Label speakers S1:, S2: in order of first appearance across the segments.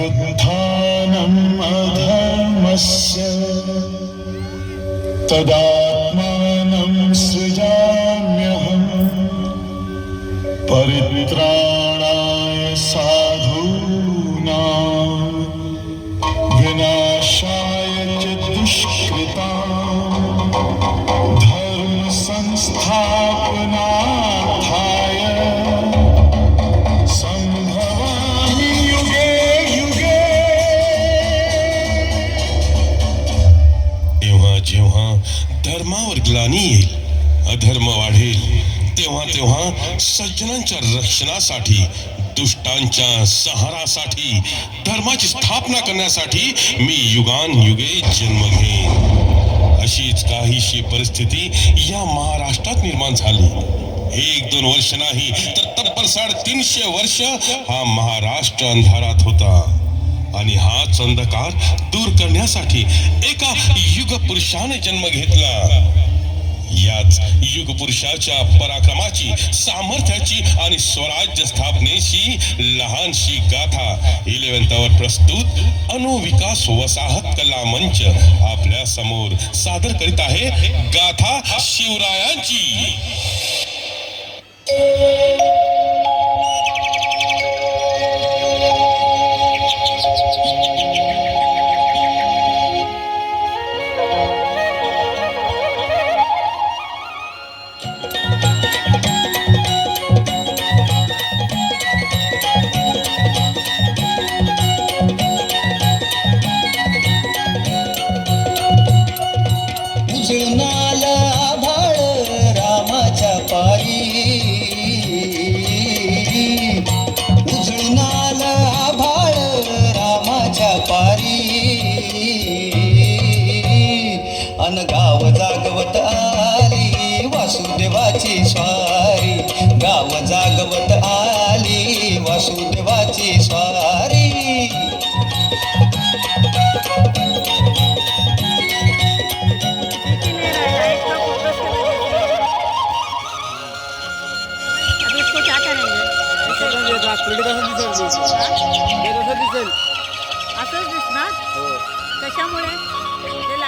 S1: व्युत्थानम् अधर्मस्य तदात्मानं सृजाम्यहम् परित्राणाय साधूनां विनाशाय च दुष्कृतां धर्म संस्थापनार्थाय संभवामि युगे युगे.
S2: जेव्हा जेव्हा धर्मावर ग्लानी येईल, अधर्म वाढेल, तेव्हा तेव्हा सज्जनांच्या रक्षणासाठी, दुष्टांच्या संहारासाठी, धर्माची स्थापना करण्यासाठी मी युगानयुगे जन्म घेईन. अशीच काहीशी परिस्थिती या महाराष्ट्रात निर्माण झाली. 1-2 वर्ष नाही तर तब्बल 350 वर्ष हा महाराष्ट्र अंधारात होता. आणि हाच अंधकार दूर करण्यासाठी एका युग पुरुषाने जन्म घेतला. याच युग पुरुषाच्या पराक्रमाची, सामर्थ्याची आणि स्वराज्य स्थापनेची लहानशी गाथा 11th आवर प्रस्तुत अनुविकास वसाहत कला मंच आपल्या समोर सादर करीत आहे. गाथा शिवरायांची.
S3: उजळणाला आभाळ रामाच्या पायी, उजळणाला आभाळ रामाच्या पारी, अन गाव जागवत आली वासुदेवाची स्वारी, गाव जागवत आली वासुदेवाची स्वारी.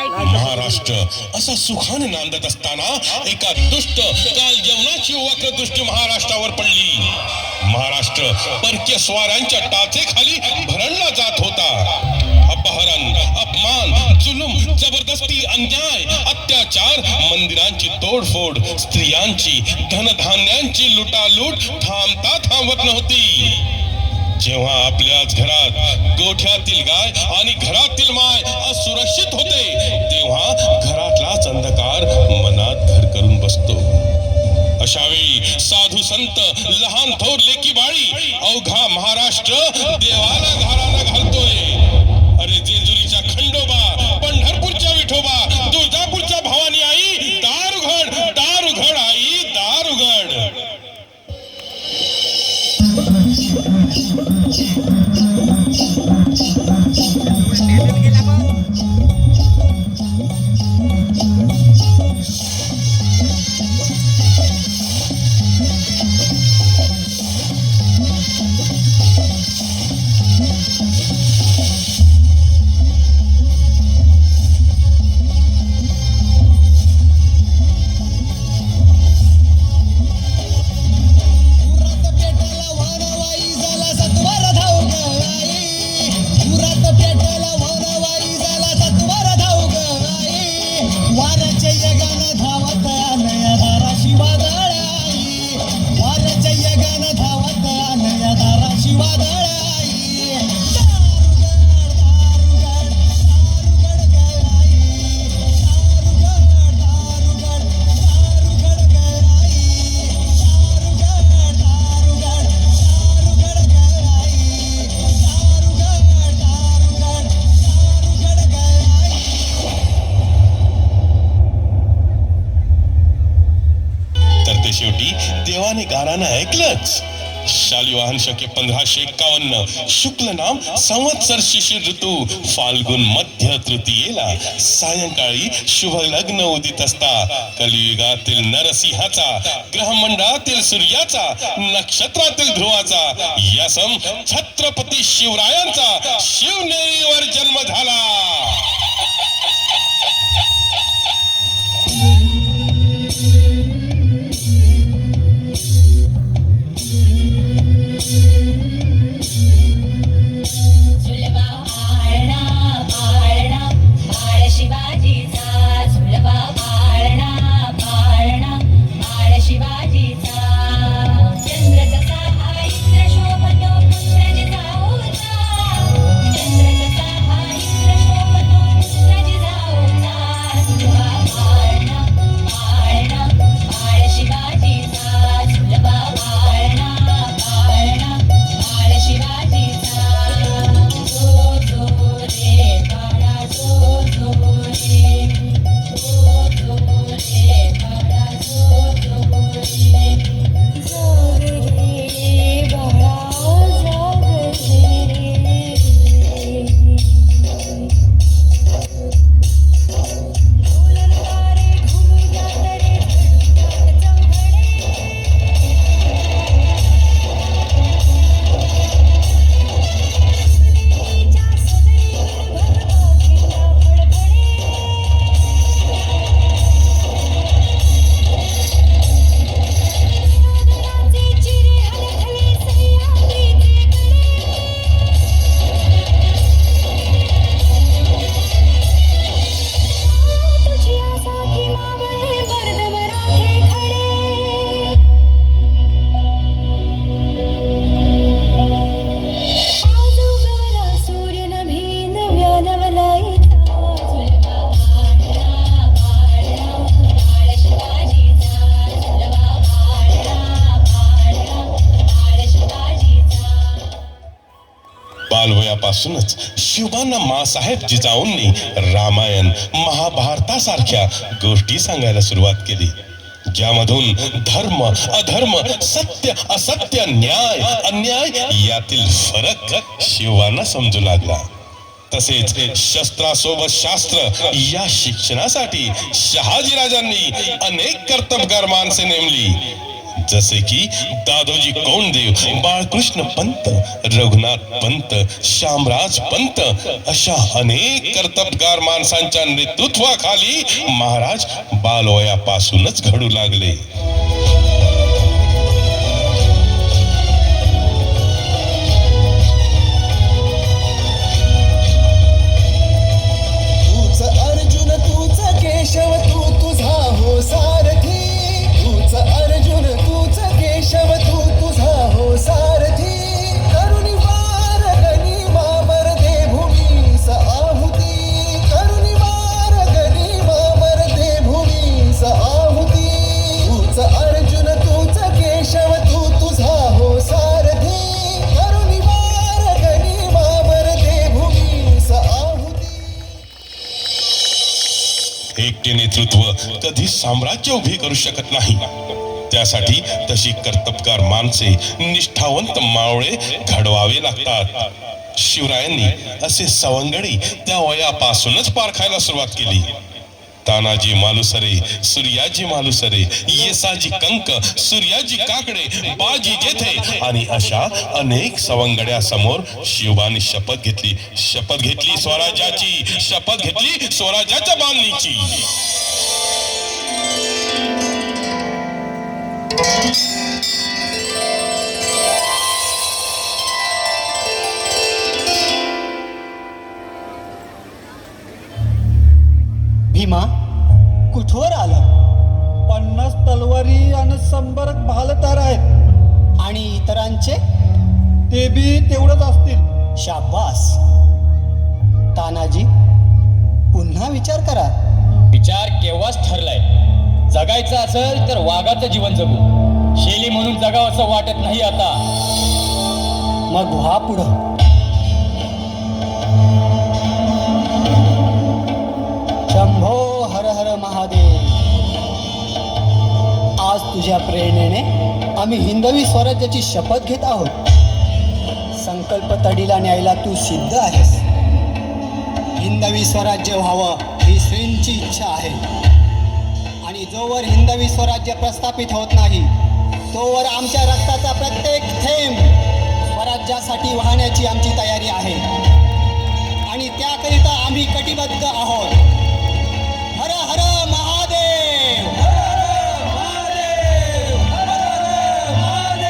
S2: महाराष्ट्र असा सुखाने नांदत असताना एका दुष्ट कालजवनाची वक्रदृष्टी महाराष्ट्रावर पडली. महाराष्ट्र परकीय स्वारांच्या टाचेखाली भरणला जात होता. अपहरण, अपमान, जुलूम, जबरदस्ती, अन्याय, अत्याचार, मंदिरांची तोडफोड, स्त्रियांची, धनधान्यांची लुटालूट थांबता थांबत नव्हती. जेव्हा आपल्याच घरात गोठ्यातील गाय आणि घरातील माय असुरक्षित होते, तेव्हा घरातलाच अंधकार मनात घर करून बसतो. अशा वेळी साधू संत, लहान थोर लेकी बाळी अवघा महाराष्ट्र देवाला घाराला घालतोय. अरे जेजुरीच्या खंडोबा, पंढरपूरच्या विठोबा, तुळजापूरच्या भवानी आई, दार उघड, दार उघड आई, दार उघड. शेवटी देवाने गारानं ऐकलंच. शालिवाहन शके 1551 शुक्ल नाम संवत्सर शिशिर ऋतू फाल्गुन मध्य तृतीयेला सायंकाळी शुभ लग्न उदित असता कलियुगातील नरसिंहाचा ग्रहमंडळातील सूर्याचा नक्षत्रातील ध्रुवाचा यसम छत्रपती शिवरायांचा शिवनेरीवर जन्म झाला. बालवयापासूनच शिवबांना माँसाहेब जिजाऊंनी रामायण महाभारतासारख्या गोष्टी सांगायला सुरुवात केली, ज्यामधून धर्म अधर्म सत्य असत्य न्याय अन्याय यातील फरक शिवबांना समजू लागला. तसेच शस्त्रासोबत शास्त्र या शिक्षणासाठी शहाजीराजांनी अनेक कर्तबगार माणसे नेमली, जसे की दादोजी कोंडदेव, बाळकृष्ण पंत, रघुनाथ पंत, श्यामराज पंत अशा अनेक कर्तबगार माणसांच्या नेतृत्वाखाली महाराज बालवयापासूनच घडू लागले.
S4: तूच अर्जुन तूच केशव तू तुझा हो सारथी, तूच अर्जुन तूच केशव तू तुझा हो सारथी, करुणी वार गणी मामर दे भूमीस आहुती, करुणी वार गणी मामर दे भूमीस आहुती, तूच अर्जुन तूच केशव तू तुझा हो सारथी, करुणी वार गणी मामर दे भूमीस आहुती.
S2: एकटे नेतृत्व कधी साम्राज्य उभे करू शकत नाही, त्यासाठी तशी कर्तबगार माणसे निष्ठावंत मावळे घडवावे लागतात. शिवरायांनी असे सवंगडी त्या वयापासूनच पारखायला सुरुवात केली. तानाजी मालुसरे, सूर्याजी मालुसरे, येसाजी कंक, सूर्याजी काकडे, बाजी जेथे आणि अशा अनेक सवंगड्या समोर शिवबांनी शपथ घेतली स्वराज्याची, शपथ घेतली स्वराज्याच्या बांधणीची.
S5: भीमा कुठवर आला?
S4: 50 तलवारी आणि 100 भालतार आहेत
S5: आणि इतरांचे?
S4: ते बी तेवढंच असतील.
S5: शाबास. तानाजी, पुन्हा विचार करा.
S6: विचार केव्हाच ठरलाय. जगायचं असेल तर वाघाचं जीवन जगू, शेली म्हणून जगावं असं वाटत नाही आता.
S5: मग व्हा पुढं. शंभो हर हर महादेव. आज तुझ्या प्रेरणेने आम्ही हिंदवी स्वराज्याची शपथ घेत आहोत. संकल्प तडीला न्यायला तू सिद्ध आहेस. हिंदवी स्वराज्य व्हावं ही श्रींची इच्छा आहे. आणि जोवर हिंदवी स्वराज्य प्रस्थापित होत नाही तोवर आमच्या रक्ताचा प्रत्येक थेंब स्वराज्यासाठी वाहण्याची आमची तयारी आहे. आणि त्याकरिता आम्ही कटिबद्ध आहोत. हर हर महादेव, हर हर महादेव, हर हर महादेव.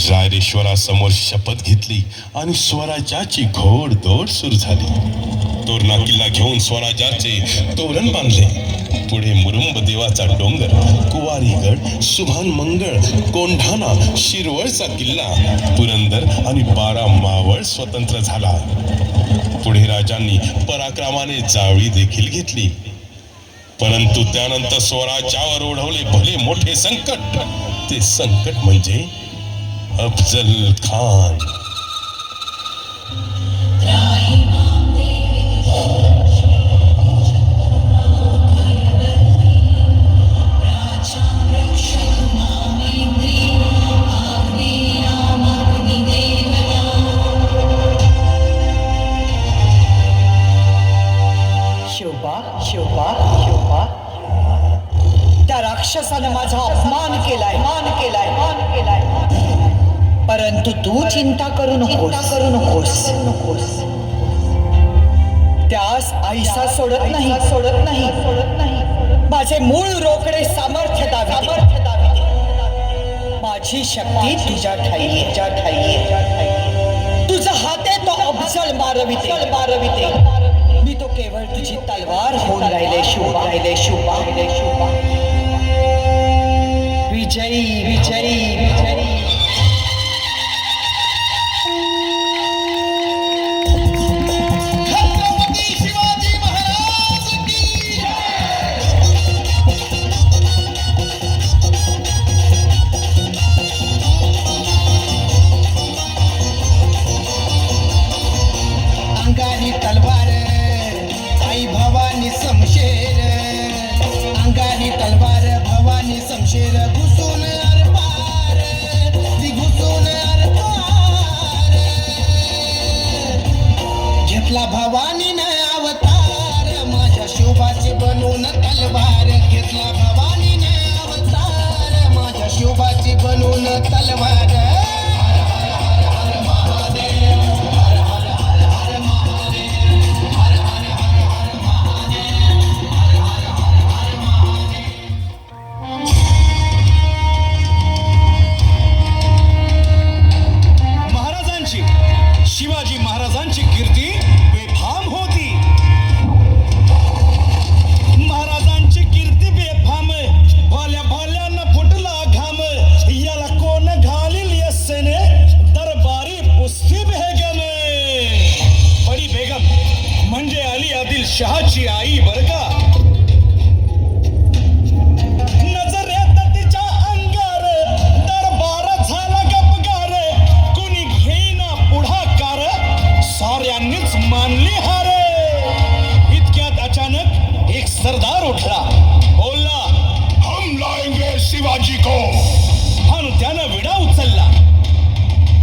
S2: रायरेश्वरासमोर शपथ घेतली आणि स्वराज्याची घोडदौड सुरू झाली. तोरणा किल्ला घेऊन स्वराज्याचे तोरण बांधले. पुढे मुरुंब देवाचा डोंगर, कुवारीगड, सुभान मंगळ, कोंढाणा, शिरवळचा किल्ला, पुरंदर आणि 12 मावळ स्वतंत्र झाला. पुढे राजांनी पराक्रमाने जावळी देखील घेतली. परंतु त्यानंतर स्वराज्यावर ओढवले भले मोठे संकट. ते संकट म्हणजे अफजल खान.
S7: शिवबा त्या राक्षसाने माझा अपमान केलाय. परंतु तू चिंता करू नकोस. त्यास आईसा सोडत नाही. माझे मूळ रोकडे सामर्थ्य दाविते. माझी शक्ती तुझ्या ठाई. तुझा हाते तो अफजल मारविते. मी तो केवळ तुझी तलवार होऊन राहिले शिवबा. विजयी.
S4: अंगारी तलवार आई भवानी समशेर. अंगारी तलवार भवानी समशेर. घुसून आरपार ती घुसून आरपार. घेतला भवानीनं अवतार माझ्या शिवबाची बनवून तलवार. घेतला भवानीनं अवतार माझ्या शिवबाची बनवून तलवार.
S1: शिवाजी महाराजांची कीर्ती बेफाम होती. महाराजांची कीर्ती बेफाम. भल्या फुटला घाम. याला कोण घालील यस्सेने दरबारी पुस्ती बेगम. बडी बेगम म्हणजे अली आदिल शहाची आई बर का. नजरेत तिच्या अंगार दरबार झाला गपगार. कुणी घेईना पुढाकार. साऱ्यांनीच मानली हार. इतक्यात अचानक एक सरदार उठला. बोलला, हम लाएंगे शिवाजी को. आणि त्यानं विडा उचलला.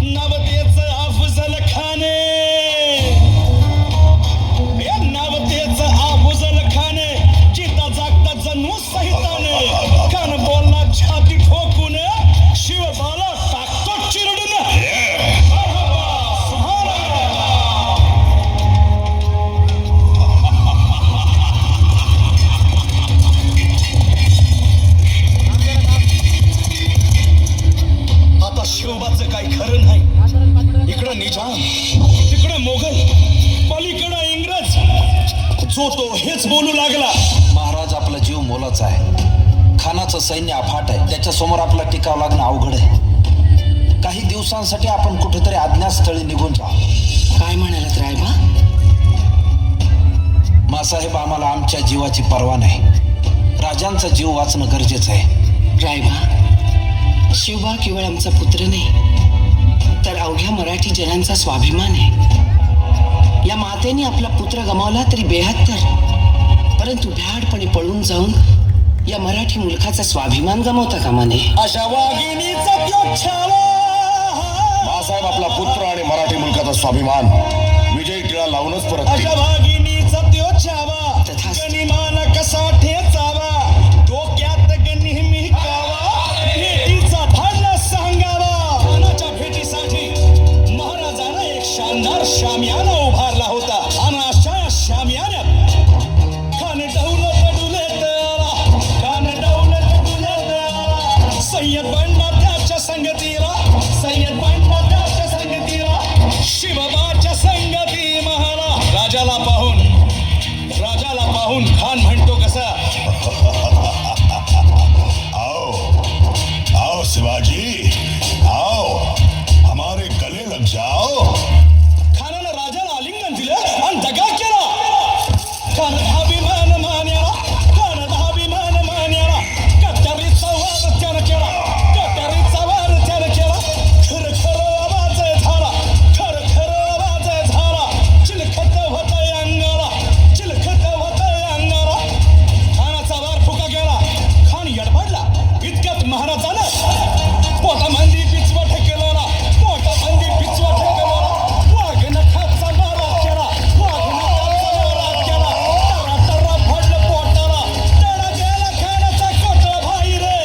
S1: नवतेच अफजल खान. नवतेच अफजल खान. जिता जागता जन्मू सहिताने. कान बोलला छाती ठोकून. शिवबाला टाकतो चिरडून. आता शिवबाचं काही खरं नाही. इकडं निजाम, तिकडं मोगल, पलीकडं इंग्रज. जो तो हेच बोलू लागला.
S3: महाराज आपला जीव मोलाचा आहे. खानाचं सैन्य अफाट आहे. त्याच्यासमोर आपला टिकाव लागणं अवघड आहे. काही दिवसांसाठी आपण कुठेतरी अज्ञातस्थळी निघून जा.
S7: काय म्हणालात रायबा?
S3: मासाहेब, आम्हाला आमच्या जीवाची पर्वा नाही. राजांचा जीव वाचणं गरजेचं आहे.
S7: रायबा, शिवबा केवळ आमचा पुत्र नाही तर अवघ्या मराठी जनांचा स्वाभिमान आहे. या मातेने आपला पुत्र गमावला तरी 72
S8: परंतु भ्याडपणे पळून जाऊन या मराठी मुलखाचा स्वाभिमान गमावता कामा नये.
S1: अशा वाघिणीचा त्यो छावा.
S9: बाळासाहेब आपला पुत्र आणि मराठी मुलकाचा स्वाभिमान विजयी टिळा लावूनच परत
S1: अशा वाघिणीचा त्यो छावा.
S8: तथास्तु.
S1: गनिमान कसा ठेचावा, डोक्यात नेहमी कावा, भेटीचा धाडला सांगावा. मानाच्या भेटीसाठी महाराजांना एक शानदार शामियाना उभारला होता आणि अशा शामियान्यात खान डौलत डुलत आला, खान डौलत डुलत आला. सय्यद बंडा त्याच्या संगतीला, सय्यद बंडा त्याच्या संगतीला, शिवबाच्या संगती महाला. राजाला पाहून खान म्हणतो कसा,
S9: आओ आओ शिवाजी, आओ हमारे गले लग जाओ.
S1: खानानं राजाला आलिंगन दिलं आणि दगा केला. खान अभिमान मान्याला, खान अभिमान मान्याला, कट्यारीचा वार त्यानं केला, कट्यारीचा वार त्यानं केला. खर आवाज झाला, खर आवाज झाला. चिलखत होतंय अंगाला, चिलखत होतंय अंगाला. खानाचा वार फुका गेला. खान यडबडला. इतक्यात महाराजानं पोटामंदी पिचवट केला, पोटामंदी पिचवट केला. वाघनखाचा मारा केला, वाघनखाचा मारा केला. टरा फडलं पोटाला, टरा गेला खानाचा कोटला. भाई रे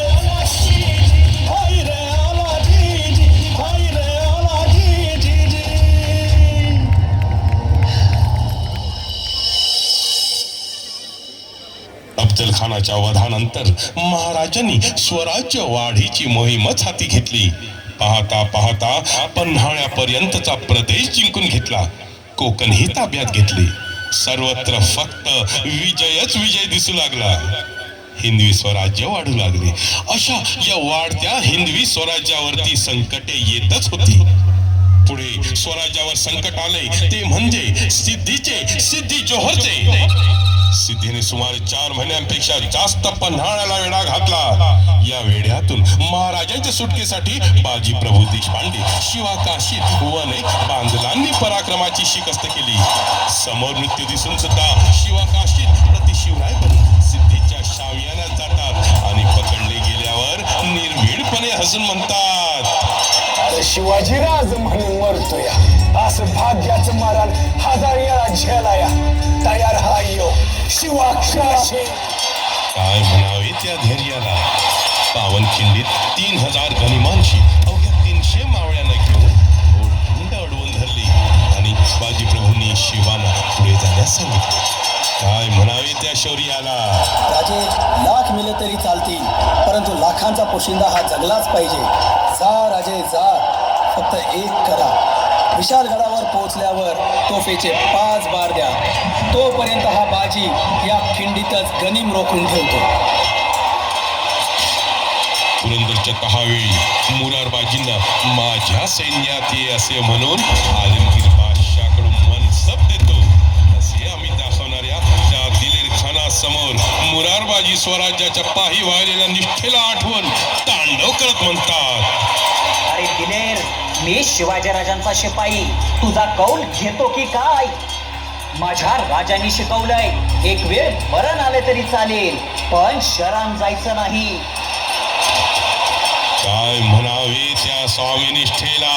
S1: आला जी जी, भाई रे आला जी जी.
S2: अफजल खानाच्या वधानंतर महाराजांनी स्वराज्य वाढीची मोहीमच हाती घेतली. पाहता पाहता पन्हाळ्यापर्यंतचा प्रदेश जिंकून घेतला. कोकणही ताब्यात घेतली. सर्वत्र फक्त विजयच विजय दिसू लागला. हिंदवी स्वराज्य वाढू लागले. अशा या वाढत्या हिंदवी स्वराज्यावरती संकटे येतच होती. पुढे स्वराज्यावर संकट आले ते म्हणजे सिद्धी जोहरचे. सिद्धीने सुमारे 4 महिन्यांपेक्षा जास्त पन्हाळ्याला वेढा घातला. या वेढ्यातून महाराजांच्या सुटकेसाठी बाजी प्रभू देशपांडे, शिवा काशीत व अनेक बांधलांनी पराक्रमाची शिकस्त केली. समोर नृत्य दिसून सुद्धा शिवा काशीत प्रतिशिवराय बनून सिद्धीच्या शामियान्यात जातात आणि पकडले गेल्यावर निर्भीडपणे हसून म्हणतात,
S4: अरे शिवाजीराज म्हणून मरतोया, असं भाग्याचं माराल हजार वेळा झेलाया. तयार हा यो शिवा काशी.
S2: काय म्हणावे त्या धैर्याला. पावनखिंडीत 3000 गनिमांशी अवघ्या 300 मावळ्यांना घेऊन ओढखंड अडवून धरली आणि बाजीप्रभूंनी शिवाला पुढे जाण्यास सांगितले. काय म्हणावे त्या शौर्याला.
S5: राजे लाख मिले तरी चालतील, परंतु लाखांचा पोशिंदा हा जगलाच पाहिजे. जा राजे जा, फक्त एक करा. विशालगडावर पोहोचल्यावर तोफेचे 5 बार द्या. तोपर्यंत हा बाजी या खिंडीतच गनिम रोखून ठेवतो.
S2: पुरंदरच्या 10 वेळी मुरारबाजींना माझ्या सैन्यात ये असे म्हणून आलमगीर बादशाहकडून मनसब देतो असे आम्ही दाखवणाऱ्या त्या दिलेर खानासमोर मुरारबाजी स्वराज्याच्या पायी वाहिलेल्या निष्ठेला आठवण तांडव करत म्हणतात.
S7: अरे दिलेर, मी शिवाजीराजांचा शिपाई, तुझा कौल घेतो की काय? माझ्या राजांनी शिकवलंय, एक वेळ मरण आले तरी चालेल, पण शरण जायचं नाही.
S2: काय म्हणावे त्या स्वामीनिष्ठेला.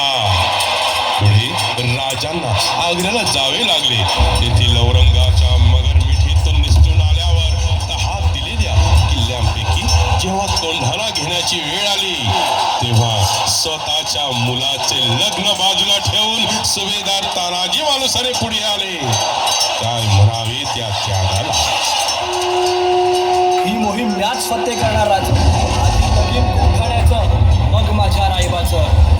S2: पुढे राजांना आग्र्याला जावे लागले. तेथील औरंगाच्या मगर मिठीतून निसटून आल्यावर 10 दिलेल्या किल्ल्यांपैकी जेव्हा तोंडाला घेण्याची वेळ आली तेव्हा स्वतःच्या मुलाचे लग्न बाजूला ठेवून सुभेदार तानाजी मालुसरे पुढे आले. काय म्हणावे त्या त्यागाला.
S5: ही मोहीम मॅच फत्ते करणार राजा. लगीन कोठाण्याचं, मग माझ्या रायबाचं.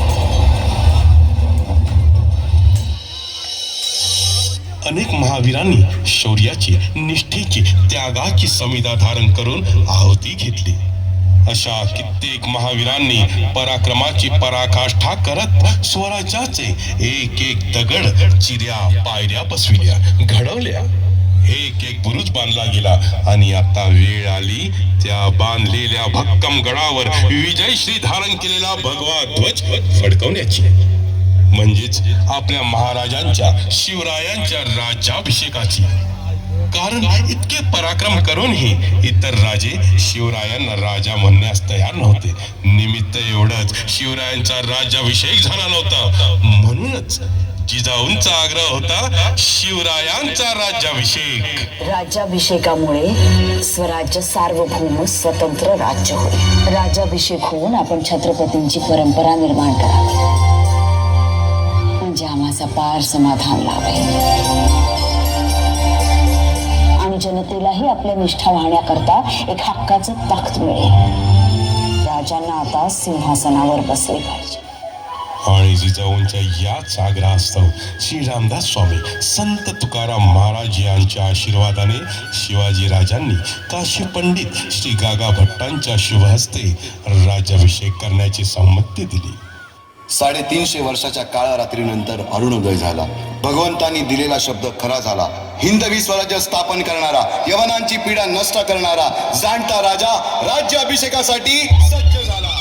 S2: अनेक महावीरांनी शौर्याची, निष्ठेची, त्यागाची समिधा धारण करून आहुती घेतली. अशा कित्येक महावीरांनी पराक्रमाची पराकाष्ठा करत स्वराज्याचे एक एक दगड चिऱ्या पायऱ्या बसविल्या, घडवल्या. एक एक बुरुज बांधला गेला आणि आता वेळ आली त्या बांधलेल्या भक्कम गडावर विजयश्री धारण केलेला भगवा ध्वज फडकवण्याची, म्हणजेच आपल्या महाराजांच्या, शिवरायांच्या राज्याभिषेकाची. कारण इतके पराक्रम करूनही इतर राजे शिवरायांना राजा म्हणण्यास तयार नव्हते. निमित्त एवढंच, शिवरायांचा राज्याभिषेक झाला नव्हता. म्हणूनच जिजाऊंचा आग्रह होता शिवरायांचा राज्याभिषेक.
S10: राज्याभिषेकामुळे स्वराज्य सार्वभौम स्वतंत्र राज्य होईल. राज्याभिषेक होऊन आपण छत्रपतींची परंपरा निर्माण करावी, म्हणजे आम्हाचा पार समाधान लाभेल आणि जनतेलाही आपल्या निष्ठा वाहण्याकरता एक हक्काचं तख्त मिळेल. राजांना आता सिंहासनावर बसले पाहिजे.
S2: आणि जिजाऊंच्या याच आग्रहास्तव श्री रामदास स्वामी संत तुकाराम महाराज यांच्या आशीर्वादाने शिवाजी राजांनी काशी पंडित श्री गागा भट्टांच्या शुभ हस्ते राज्याभिषेक करण्याची संमती दिली.
S9: 350 वर्षाच्या काळरात्रीनंतर अरुणोदय झाला. भगवंतांनी दिलेला शब्द खरा झाला. हिंदवी स्वराज्य स्थापन करणारा, यवनांची पीडा नष्ट करणारा जाणता राजा राज्याभिषेकासाठी सज्ज झाला.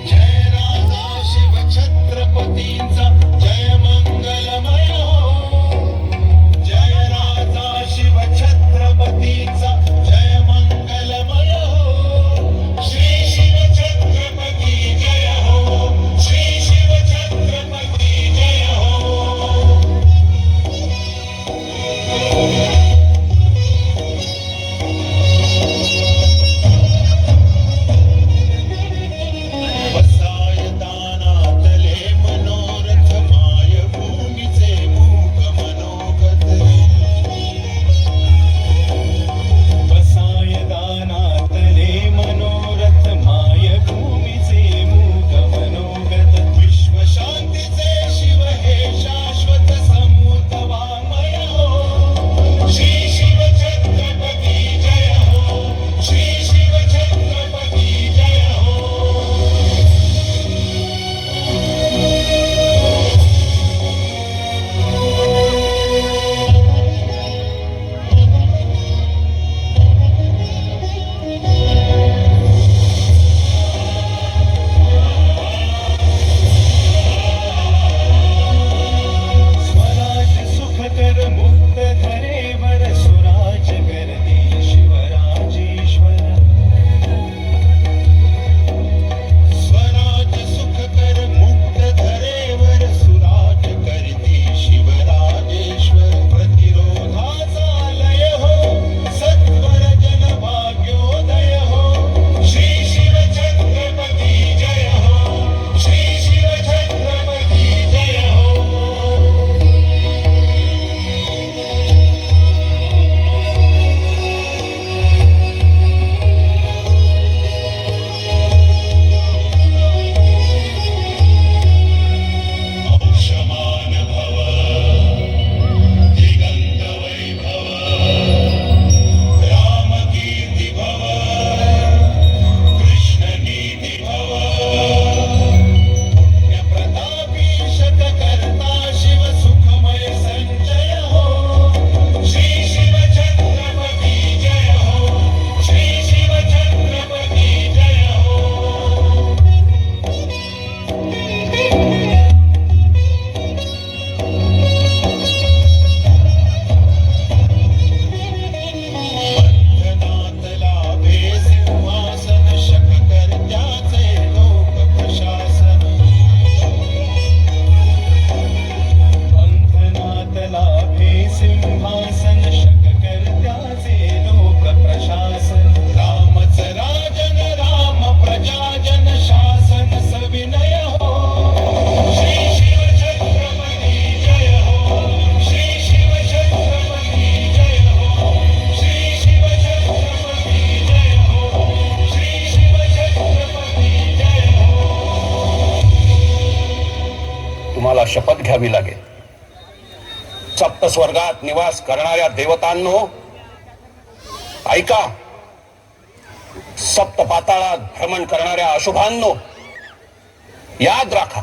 S4: जय राजा शिव छत्रपतींचा जय
S11: घ्यावी लागेल. सप्त स्वर्गात निवास करणाऱ्या देवतांनो ऐका, सप्त पाताळात भ्रमण करणाऱ्या अशुभांनो याद राखा,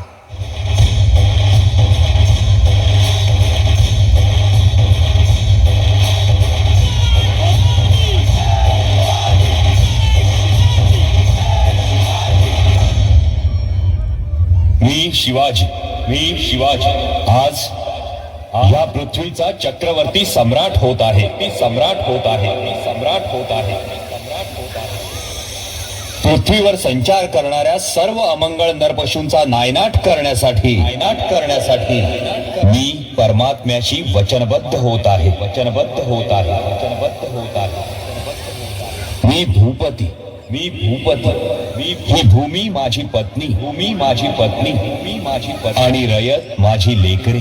S6: मी शिवाजी आज या पृथ्वीचा चक्रवर्ती सम्राट होत आहे. पृथ्वीवर संचार करणाऱ्या सर्व अमंगळ नरपशूंचा नायनाट करण्यासाठी मी परमात्म्याशी वचनबद्ध होत आहे. मी भूपती, ही भूमी माझी पत्नी, आणि रयत माझी लेकरे.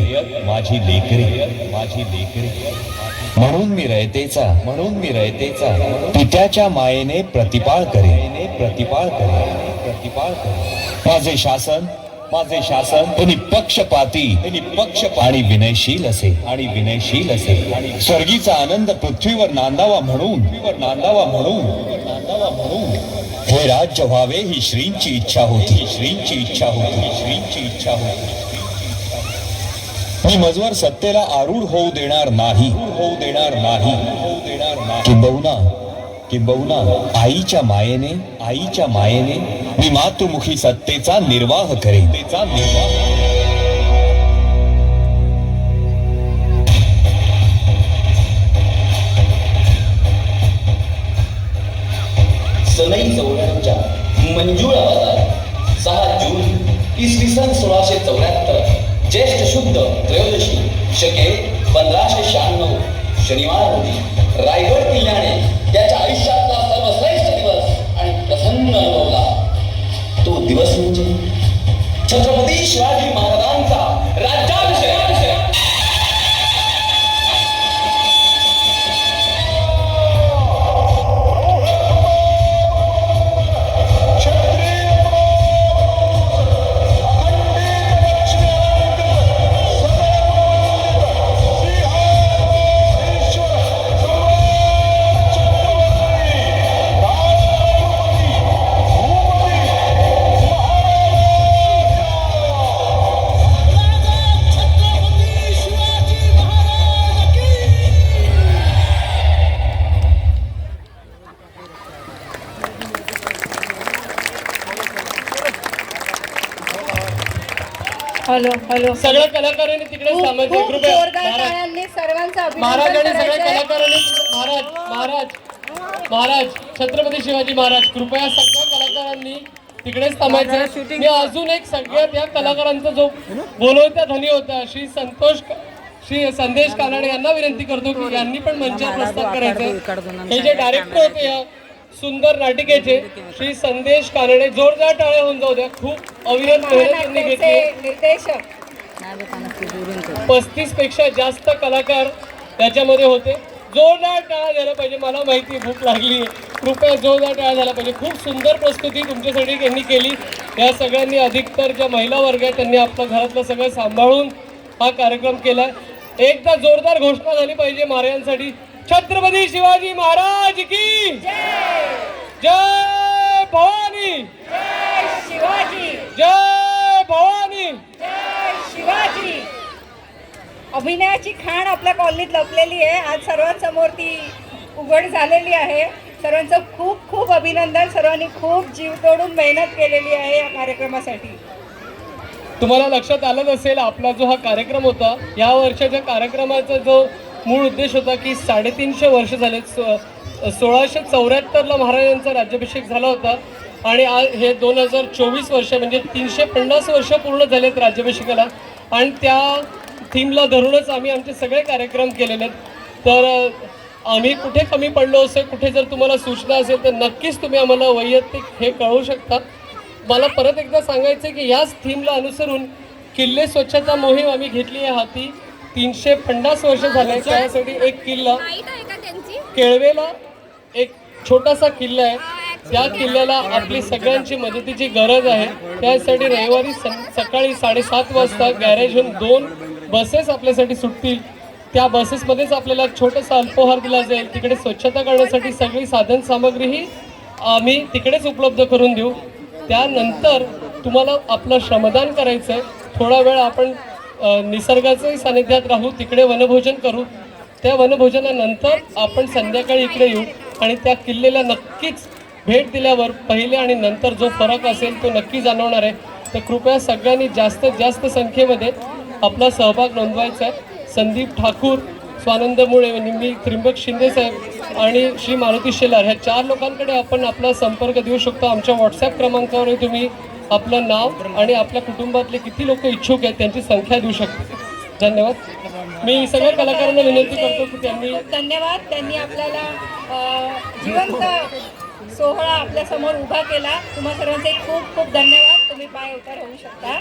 S6: म्हणून मी रयतेचा पित्याच्या मायेने प्रतिपाळ करेन. माझे शासन निपक्षपाती आणि विनयशील असे. स्वर्गीचा आनंद पृथ्वीवर नांदावा म्हणून हे राज्य व्हावे ही श्रींची इच्छा होती. मी मजवर सत्तेला आरूढ होऊ देणार नाही. किंबहुना आईच्या मायेने मी मातृमुखी सत्तेचा निर्वाह करेन.
S12: सनई चौऱ्यांच्या मंजूळ आवाजात 6 जून इसवी सन 1674 ज्येष्ठ शुद्ध त्रयोदशी शके 1596 शनिवार रोजी रायगड किल्ल्याने त्याच्या आयुष्यातला सर्वश्रेष्ठ दिवस आणि प्रसन्न अनुभवला. तो दिवस म्हणजे छत्रपती शिवाजी महाराजांचा राज्याभिषेक.
S13: हॅलो
S14: सगळ्या कलाकारांनी तिकडे थांबायचं. कृपया महाराज आणि सगळ्या कलाकारांनी महाराज छत्रपती शिवाजी महाराज कृपया सगळ्या कलाकारांनी तिकडेच थांबायचं. मी अजून एक सगळ्यात या कलाकारांचा जो बोलवत्या ध्वनी होता श्री संदेश कानडे यांना विनंती करतो की यांनी पण मंचावर प्रस्ताव करायचा. हे जे डायरेक्टर होते या सुंदर नाटिकेचे श्री संदेश कानडे, जोरदार टाळ्या होऊन जाऊ द्या. खूप अविरत मेहनत त्यांनी घेतली. 35 पेक्षा जास्त कलाकार त्याच्यामध्ये होते. जोरदार टाळ्या द्यायला पाहिजे. मला माहिती भूक लागली आहे, कृपया जोरदार टाळ्या झाला पाहिजे. खूप सुंदर प्रस्तुती तुमच्यासाठी त्यांनी केली. या सगळ्यांनी अधिकतर ज्या महिला वर्ग आहेत त्यांनी आपलं घरातलं सगळं सांभाळून हा कार्यक्रम केला. एकदा जोरदार घोषणा झाली पाहिजे महाराजांसाठी. छत्रपती शिवाजी महाराज की जय भवानी,
S13: जय शिवाजी,
S14: जय भवानी,
S13: जय शिवाजी. अभिनयाची खाण आपल्या कॉलनीत लपलेली आहे. आज सर्वांसमोर ती उघड झालेली आहे. सर्वांचं खूप खूप अभिनंदन. सर्वांनी खूप जीव तोडून मेहनत केलेली आहे या कार्यक्रमासाठी.
S14: तुम्हाला लक्षात आलंच असेल आपला जो हा कार्यक्रम होता, या वर्षाच्या कार्यक्रमाचा जो मूळ उद्देश होता की 350 वर्ष झाले. 1674ला महाराजांचा राज्याभिषेक झाला होता आणि हे 2024 वर्ष म्हणजे 350 वर्ष पूर्ण झालेत राज्याभिषेकाला. आणि त्या थीमला धरूनच आम्ही आमचे सगळे कार्यक्रम केलेले आहेत. तर आम्ही कुठे कमी पडलो असेल, कुठे जर तुम्हाला सूचना असेल तर नक्कीच तुम्ही आम्हाला वैयक्तिक हे कळवू शकता. मला परत एकदा सांगायचं आहे की याच थीमला अनुसरून किल्ले स्वच्छता मोहीम आम्ही घेतली आहे हाती. 350 वर्ष झाले. त्यासाठी एक किल्ला केळवेला एक छोटासा किल्ला आहे त्या किल्ल्याला आपली सगळ्यांची मदतीची गरज आहे. त्यासाठी रविवारी सकाळी 7:30 वाजता गॅरेजहून 2 बसेस आपल्यासाठी सुटतील. त्या बसेसमध्येच आपल्याला छोटासा अल्पोहार दिला जाईल. तिकडे स्वच्छता करण्यासाठी सगळी साधन सामग्रीही आम्ही तिकडेच उपलब्ध करून देऊ. त्यानंतर तुम्हाला आपलं श्रमदान करायचं आहे. थोडा वेळ आपण निसर्गाच्याही सानिध्यात राहू, तिकडे वनभोजन करू. त्या वनभोजनानंतर आपण संध्याकाळी इकडे येऊ आणि त्या किल्ल्याला नक्कीच भेट दिल्यावर पहिले आणि नंतर जो फरक असेल तो नक्की जाणवणार आहे. तर कृपया सगळ्यांनी जास्तीत जास्त संख्येमध्ये आपला सहभाग नोंदवायचा आहे. संदीप ठाकूर, स्वानंद मुळे, मी त्रिंबक शिंदे साहेब आणि श्री मारुती शेलार ह्या 4 लोकांकडे आपण आपला संपर्क देऊ शकतो. आमच्या व्हॉट्सॲप क्रमांकावर तुम्ही आपलं नाव आणि आपल्या कुटुंबातले किती लोक इच्छुक आहेत त्यांची संख्या देऊ शकता. धन्यवाद. मी सगळ्या कलाकारांना विनंती करतो की त्यांनी
S13: धन्यवाद. त्यांनी आपल्याला जिवंत सोहळा आपल्या समोर उभा केला. तुम्हा सर्वांचे खूप खूप धन्यवाद. तुम्ही पाय उतार होऊ शकता.